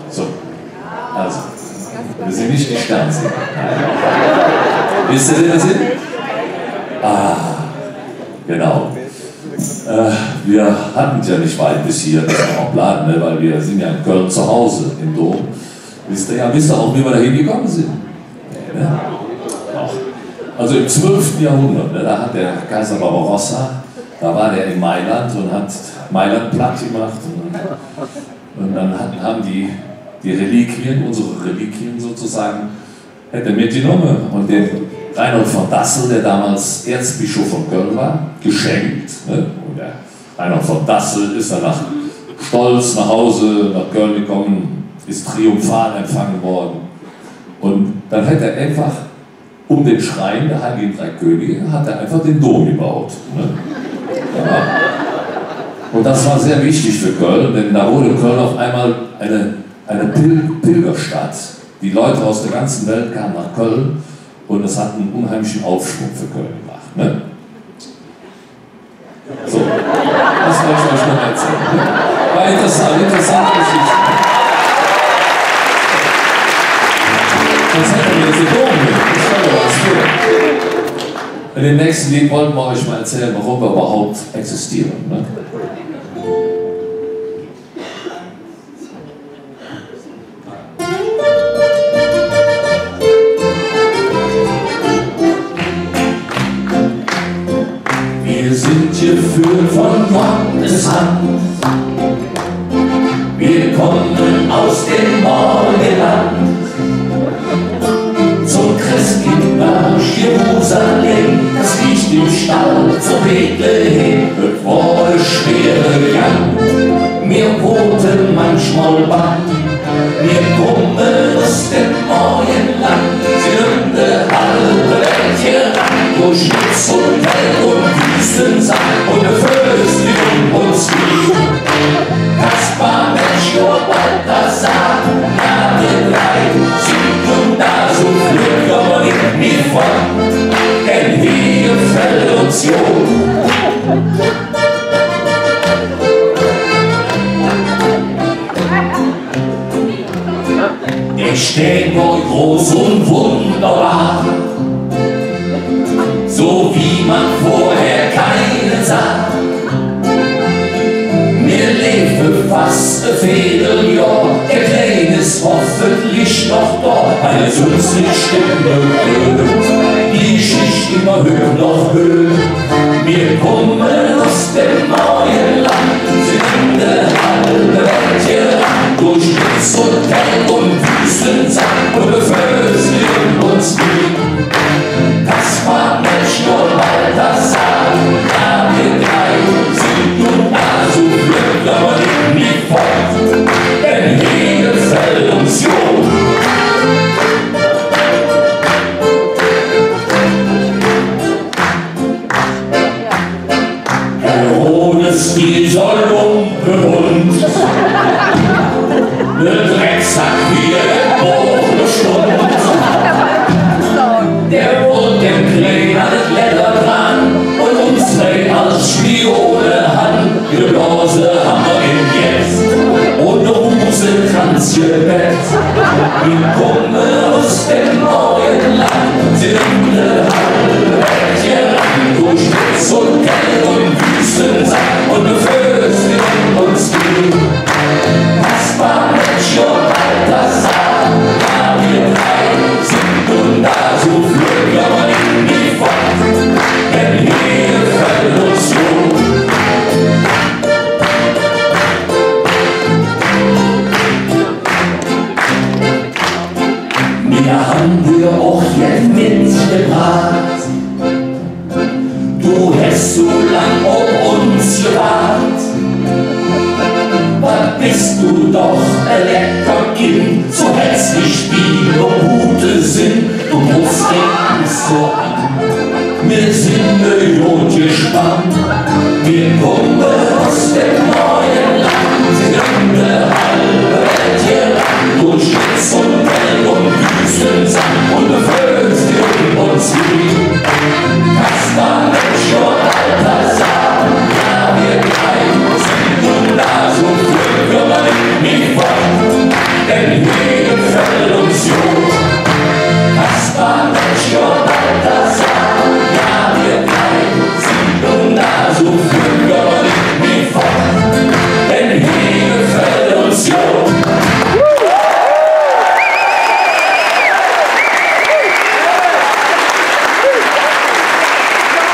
So, also, wir sind nicht die Sternsinger. Wisst ihr, wer wir sind? Ah, genau. Wir hatten es ja nicht weit bis hier, das war auch Plan, ne? Weil wir sind ja in Köln zu Hause im Dom. Wisst ihr auch, wie wir da hingekommen sind? Nee, ne? Also im 12. Jahrhundert, ne, da hat der Kaiser Barbarossa, da war der in Mailand und hat Mailand platt gemacht. Und dann haben die Reliquien, unsere Reliquien sozusagen, hätte mitgenommen und den Reinhold von Dassel, der damals Erzbischof von Köln war, geschenkt. Ne? Und der Reinhold von Dassel ist dann stolz nach Hause, nach Köln gekommen, ist triumphal empfangen worden. Und dann hätte er einfach um den Schrein der Heiligen Drei Könige hat er einfach den Dom gebaut. Ne? Ja. Und das war sehr wichtig für Köln, denn da wurde Köln auf einmal eine Pilgerstadt. Die Leute aus der ganzen Welt kamen nach Köln und es hat einen unheimlichen Aufschwung für Köln gemacht. Ne? So, das wollte ich euch noch erzählen. Ne? War interessante Geschichte. Das hätte mir jetzt Dom. In dem nächsten Lied wollten wir euch mal erzählen, warum wir überhaupt existieren. Ne? Wir sind geführt von Gottes Hand. Wir kommen aus dem Morgenland. Zum Christkindmarsch Jerusalem, das liegt im Stall zu Bethlehem, bevor es schwere Gang. Wir wohnten manchmal bang, wir kommen aus dem Morgenland, sind der halbe Welt hier an, durch Schmutz und Welt und Wüstensand und der Fürst, die uns lieb. Kaspar, Melchior, Balthasar, ja, wir drei sind und da so Glück, aber nicht mehr fort, denn hier fällt uns Jod. Der steht wohl groß und wunderbar, so wie man vorher keinen sah. Mir lebt fast ein Vierteljahr, der Kleine ist hoffentlich noch da, weil es uns nicht stimmt, die Geschichte immer höher noch höher. Wir kommen aus dem neuen Land, sind in der halbe Welt hier an, durch Blitz und Kälte und Wüstensand und befördern uns lieb. Kaspar, Melchior, Balthasar, ja, wir drei sind nun da so Glück, aber nicht mehr fort, denn hier fällt uns Jod. Herodes, dieser Lumpenhund, der Drecksack wie der gebrochene Stund, der wohnt dem Kleinen das Leder dran und uns trägt als Spione an. Die Blase haben wir im Jetzt und der Rosenkranz gebett. Wir kommen aus dem neuen Land, sind der halbe Welt hier ran, durch Spitz und Kälte und Wüstensand und befürchten uns lieb. Kaspar, Melchior, Balthasar, ja, wir drei sind nun da so flügg, aber nicht mehr fort, denn hier fällt uns Jod. Wir haben dir auch jetzt mitgebracht, du hast so lang auf uns gewartet, was bist du doch erlebt.